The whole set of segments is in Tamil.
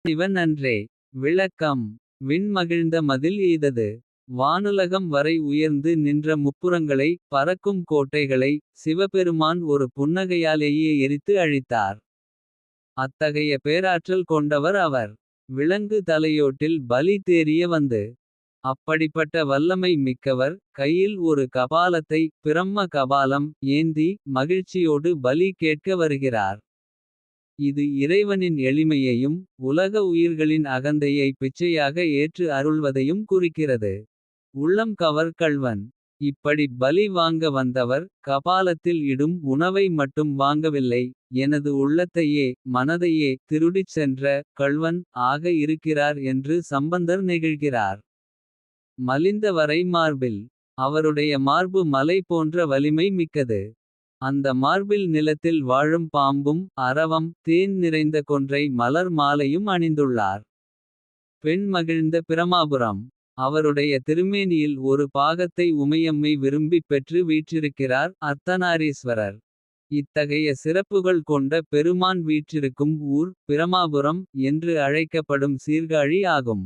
இவன் அன்றே. விளக்கம். விண்மகிழ்ந்த மதில் எய்தது. வானுலகம் வரை உயர்ந்து நின்ற முப்புரங்களை. பறக்கும் கோட்டைகளை சிவபெருமான் ஒரு புன்னகையாலேயே எரித்து அழித்தார். அத்தகைய பேராற்றல் கொண்டவர் அவர். விலங்கு தலையோட்டில் பலி தேறிய வந்து. அப்படிப்பட்ட வல்லமை மிக்கவர் கையில் ஒரு கபாலத்தை. பிரம்ம கபாலம் ஏந்தி மகிழ்ச்சியோடு பலி கேட்க வருகிறார். இது இறைவனின் எளிமையையும். உலக உயிர்களின் அகந்தையை பிச்சையாக ஏற்று அருள்வதையும் குறிக்கிறது. உள்ளம் கவர் கள்வன். இப்படி பலி வாங்க வந்தவர். கபாலத்தில் இடும் உணவை மட்டும் வாங்கவில்லை. எனது உள்ளத்தையே மனதையே திருடிச் சென்ற. கள்வன் ஆக இருக்கிறார் என்று சம்பந்தர் நெகிழ்கிறார். மலிந்த வரை மார்பில். அவருடைய மார்பு மலை போன்ற வலிமை மிக்கது. அந்த மார்பில் நிலத்தில் வாழும் பாம்பும். அரவம் தேன் நிறைந்த கொன்றை மலர் மாலையும் அணிந்துள்ளார். பெண் மகிழ்ந்த பிரமாபுரம். அவருடைய திருமேனியில் ஒரு பாகத்தை உமையம்மை விரும்பிப் பெற்று வீற்றிருக்கிறார். அர்த்தநாரீஸ்வரர். இத்தகைய சிறப்புகள் கொண்ட பெருமான் வீற்றிருக்கும் ஊர் பிரமாபுரம். என்று அழைக்கப்படும் சீர்காழி ஆகும்.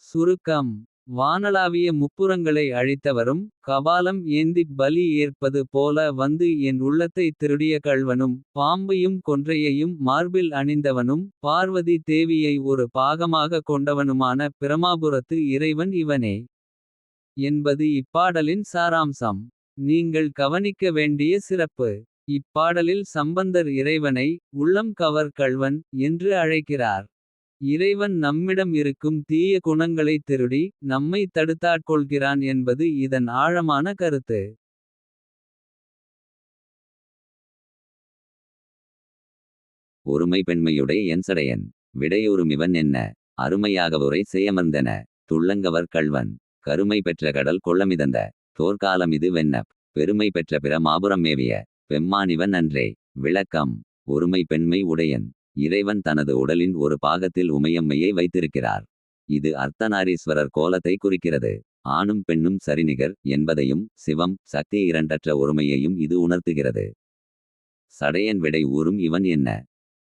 சுருக்கம். வானளாவிய முப்புரங்களை அழித்தவரும். கபாலம் ஏந்திப் பலி ஏற்பது போல வந்து என் உள்ளத்தை திருடிய கள்வனும். பாம்பையும் கொன்றையையும் மார்பில் அணிந்தவனும். பார்வதி தேவியை ஒரு பாகமாக கொண்டவனுமான பிரமாபுரத்து இறைவன் இவனே. என்பது இப்பாடலின் சாராம்சம். நீங்கள் கவனிக்க வேண்டிய சிறப்பு. இப்பாடலில் சம்பந்தர் இறைவனை உள்ளம் கவர் கள்வன் என்று அழைக்கிறார். இறைவன் நம்மிடம் இருக்கும் தீய குணங்களை திருடி. நம்மை தடுத்தாட்கொள்கிறான் என்பது இதன் ஆழமான கருத்து. ஒருமை பெண்மையுடை என்சடையன். விடையுறுமிவன் என்ன. அருமையாகவுரை செய்யமர்ந்தன. துள்ளங்கவர் கள்வன். கருமை பெற்ற கடல் கொள்ளமிதந்த. தோற்காலமிது வெண்ணப். பெருமை பெற்ற பிற மாபுரம் மேவிய. பெம்மானிவன் அன்றே. விளக்கம். ஒருமை பெண்மை உடையன். இறைவன் தனது உடலின் ஒரு பாகத்தில் உமையம்மையை வைத்திருக்கிறார். இது அர்த்தநாரீஸ்வரர் கோலத்தை குறிக்கிறது. ஆணும் பெண்ணும் சரிநிகர் என்பதையும். சிவம் சக்தி இரண்டற்ற ஒருமையையும் இது உணர்த்துகிறது. சடையன் விடை ஊறும் இவன் என்ன.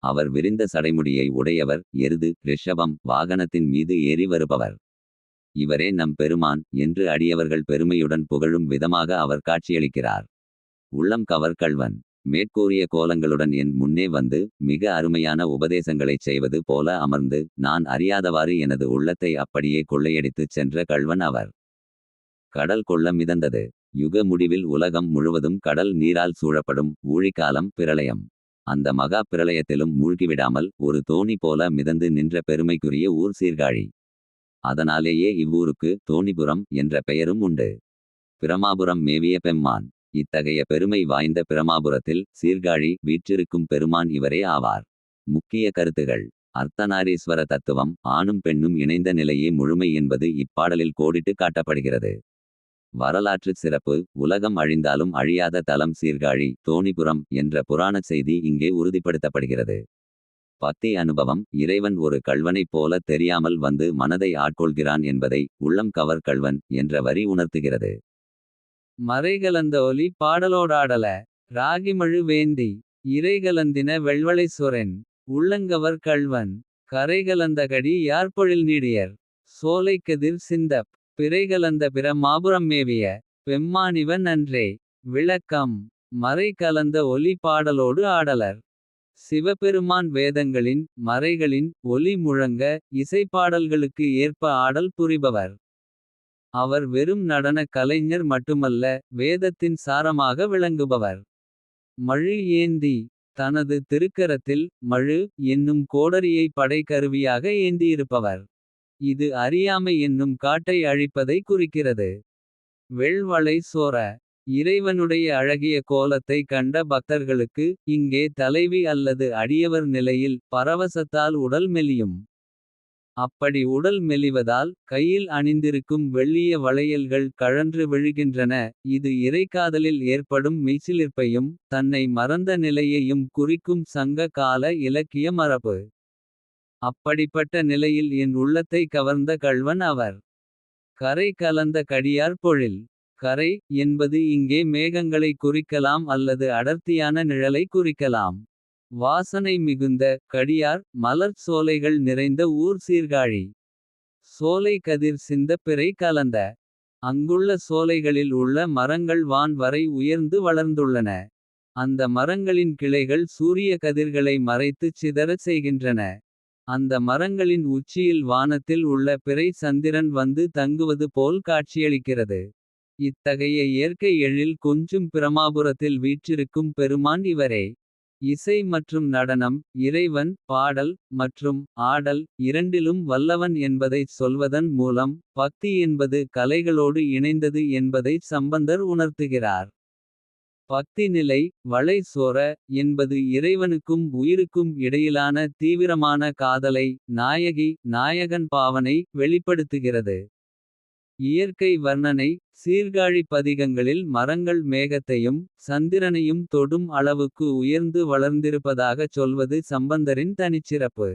அவர் விரிந்த சடைமுடியை உடையவர். எருது ரிஷபம் வாகனத்தின் மீது ஏறி வருபவர். இவரே நம் பெருமான் என்று அடியவர்கள் பெருமையுடன் புகழும் விதமாக அவர் காட்சியளிக்கிறார். உள்ளம் கவர் கள்வன். மேற்கூறிய கோலங்களுடன் என் முன்னே வந்து. மிக அருமையான உபதேசங்களைச் செய்வது போல அமர்ந்து. நான் அறியாதவாறு எனது உள்ளத்தை அப்படியே கொள்ளையடித்துச் சென்ற கள்வன் அவர். கடல் கொள்ள மிதந்தது. யுக முடிவில் உலகம் முழுவதும் கடல் நீரால் சூழப்படும். ஊழிக்காலம் பிரளயம். அந்த மகா பிரளயத்திலும் மூழ்கிவிடாமல். ஒரு தோணி போல மிதந்து நின்ற பெருமைக்குரிய ஊர் சீர்காழி. அதனாலேயே இவ்வூருக்கு தோணிபுரம் என்ற பெயரும் உண்டு. பிரமாபுரம் மேவிய பெம்மான். இத்தகைய பெருமை வாய்ந்த பிரமாபுரத்தில் சீர்காழி வீற்றிருக்கும் பெருமான் இவரே ஆவார். முக்கிய கருத்துகள். அர்த்தநாரீஸ்வர தத்துவம். ஆணும் பெண்ணும் இணைந்த நிலையே முழுமை என்பது இப்பாடலில் கோடிட்டு காட்டப்படுகிறது. வரலாற்று சிறப்பு. உலகம் அழிந்தாலும் அழியாத தலம் சீர்காழி தோணிபுரம் என்ற புராணச் செய்தி இங்கே உறுதிப்படுத்தப்படுகிறது. பக்தி அனுபவம். இறைவன் ஒரு கள்வனைப் போல தெரியாமல் வந்து மனதை ஆட்கொள்கிறான் என்பதை. உள்ளம் கவர் கள்வன் என்ற வரி உணர்த்துகிறது. மறைகலந்த ஒலி பாடலோடாடல. ராகிமழு வேந்தி. இறைகலந்தின வெள்வளை சொரென். உள்ளங்கவர் கள்வன். கரைகலந்த கடி யார்பொழில் நீடியர். சோலைக்கதிர் சிந்தப். பிறைகலந்த பிற மாபுரம் மேவிய. பெம்மானிவன் அன்றே. விளக்கம். மறை கலந்த ஒலி பாடலோடு ஆடலர். சிவபெருமான் வேதங்களின் மறைகளின் ஒலி முழங்க. இசைப்பாடல்களுக்கு ஏற்ப ஆடல் புரிபவர். அவர் வெறும் நடன கலைஞர் மட்டுமல்ல. வேதத்தின் சாரமாக விளங்குபவர். மழு ஏந்தி. தனது திருக்கரத்தில் மழு என்னும் கோடரியை படைக்கருவியாக ஏந்தியிருப்பவர். இது அறியாமை என்னும் காட்டை அழிப்பதை குறிக்கிறது. வெள்வளை சோர. இறைவனுடைய அழகிய கோலத்தை கண்ட பக்தர்களுக்கு. இங்கே தலைவி அல்லது அடியவர் நிலையில் பரவசத்தால் உடல் மெலியும். அப்படி உடல் மெலிவதால் கையில் அணிந்திருக்கும் வெள்ளிய வளையல்கள் கழன்று விழுகின்றன. இது இறைக்காதலில் ஏற்படும் மெய்சிலிர்ப்பையும். தன்னை மறந்த நிலையையும் குறிக்கும் சங்க கால இலக்கிய மரபு. அப்படிப்பட்ட நிலையில் என் உள்ளத்தை கவர்ந்த கள்வன் அவர். கரை கலந்த கடியார் பொழில். கரை என்பது இங்கே மேகங்களை குறிக்கலாம் அல்லது அடர்த்தியான நிழலை குறிக்கலாம். வாசனை மிகுந்த கடியார் மலர்ச் சோலைகள் நிறைந்த ஊர் சீர்காழி. சோலை கதிர் சிந்த பிறை கலந்த. அங்குள்ள சோலைகளில் உள்ள மரங்கள் வான் வரை உயர்ந்து வளர்ந்துள்ளன. அந்த மரங்களின் கிளைகள் சூரிய கதிர்களை மறைத்துச் சிதறச் செய்கின்றன. அந்த மரங்களின் உச்சியில் வானத்தில் உள்ள பிறை சந்திரன் வந்து தங்குவது போல் காட்சியளிக்கிறது. இத்தகைய இயற்கை எழில் கொஞ்சும் பிரமாபுரத்தில் வீற்றிருக்கும் பெருமான் இவரே. இசை மற்றும் நடனம் இறைவன் பாடல் மற்றும் ஆடல் இரண்டிலும் வல்லவன் என்பதைச் சொல்வதன் மூலம். பக்தி என்பது கலைகளோடு இணைந்தது என்பதை சம்பந்தர் உணர்த்துகிறார். பக்தி நிலை வளை சோர என்பது இறைவனுக்கும் உயிருக்கும் இடையிலான தீவிரமான காதலை. நாயகி நாயகன் பாவனை வெளிப்படுத்துகிறது. இயற்கை வர்ணனை சீர்காழி பதிகங்களில் மரங்கள் மேகத்தையும். சந்திரனையும் தொடும் அளவுக்கு உயர்ந்து வளர்ந்திருப்பதாகச் சொல்வது சம்பந்தரின் தனிச்சிறப்பு.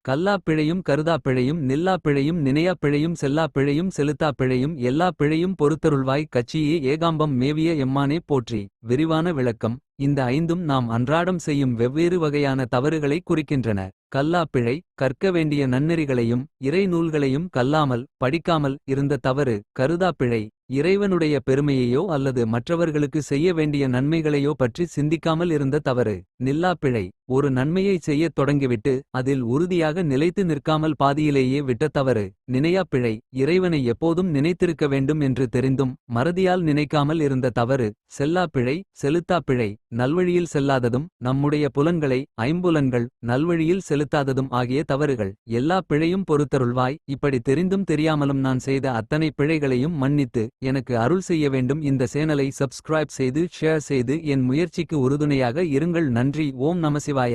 கல்லாப்பிழையும் கருதாப்பிழையும் நில்லாப்பிழையும் நினையாப்பிழையும் செல்லாப்பிழையும் செலுத்தாப்பிழையும் எல்லாப்பிழையும் பொறுத்தருள்வாய் கச்சியே ஏகாம்பம் மேவிய எம்மானே போற்றி. விரிவான விளக்கம் இந்த ஐந்தும் நாம் அன்றாடம் செய்யும் வெவ்வேறு வகையான தவறுகளை குறிக்கின்றன. கல்லாப்பிழை கற்க வேண்டிய நன்னெறிகளையும் இறை நூல்களையும் கல்லாமல் படிக்காமல் இருந்த தவறு. கருதாப்பிழை இறைவனுடைய பெருமையையோ அல்லது மற்றவர்களுக்கு செய்ய வேண்டிய நன்மைகளையோ பற்றி சிந்திக்காமல் இருந்த தவறு. நில்லாப்பிழை ஒரு நன்மையை செய்யத் தொடங்கிவிட்டு அதில் உறுதியாக நிலைத்து நிற்காமல் பாதியிலேயே விட்ட தவறு. நினையாப்பிழை இறைவனை எப்போதும் நினைத்திருக்க வேண்டும் என்று தெரிந்தும் மறதியால் நினைக்காமல் இருந்த தவறு. செல்லாப்பிழை செலுத்தாப்பிழை நல்வழியில் செல்லாததும் நம்முடைய புலன்களை ஐம்புலன்கள் நல்வழியில் செலுத்தாததும் ஆகிய தவறுகள். எல்லா பிழையும் பொறுத்தருள்வாய் இப்படி தெரிந்தும் தெரியாமலும் நான் செய்த அத்தனை பிழைகளையும் மன்னித்து எனக்கு அருள் செய்ய வேண்டும். இந்த சேனலை சப்ஸ்கிரைப் செய்து ஷேர் செய்து என் முயற்சிக்கு உறுதுணையாக இருங்கள். நன்றி. ஓம் நமசிவாய.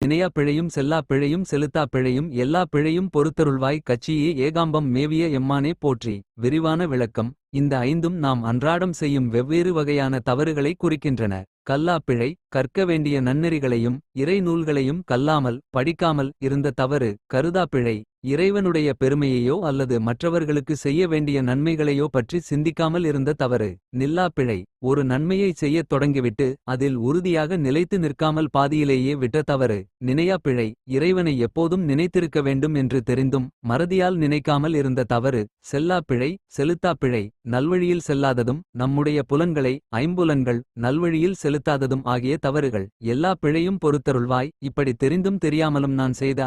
நினையா பிழையும் செல்லா பிழையும் செலுத்தா பிழையும் எல்லா பிழையும் பொறுத்தருள்வாய் கச்சியே ஏகாம்பம் மேவிய எம்மானே போற்றி. விரிவான விளக்கம் இந்த ஐந்தும் நாம் அன்றாடம் செய்யும் வெவ்வேறு வகையான தவறுகளை குறிக்கின்றன. கல்லாப்பிழை கற்க வேண்டிய நன்னெறிகளையும் இறை நூல்களையும் கல்லாமல் படிக்காமல் இருந்த தவறு. கருதாப்பிழை இறைவனுடைய பெருமையையோ அல்லது மற்றவர்களுக்கு செய்ய வேண்டிய நன்மைகளையோ பற்றி சிந்திக்காமல் இருந்த தவறு. நில்லாப்பிழை ஒரு நன்மையை செய்யத் தொடங்கிவிட்டு அதில் உறுதியாக நிலைத்து நிற்காமல் பாதியிலேயே விட்ட தவறு. நினையாப்பிழை இறைவனை எப்போதும் நினைத்திருக்க வேண்டும் என்று தெரிந்தும் மறதியால் நினைக்காமல் இருந்த தவறு. செல்லாப்பிழை செலுத்தாப்பிழை நல்வழியில் செல்லாததும் நம்முடைய புலன்களை ஐம்புலன்கள் நல்வழியில் செலுத்தாததும் ஆகிய தவறுகள். எல்லா பிழையும் பொறுத்தருள்வாய் இப்படி தெரிந்தும் தெரியாமலும் நான் செய்த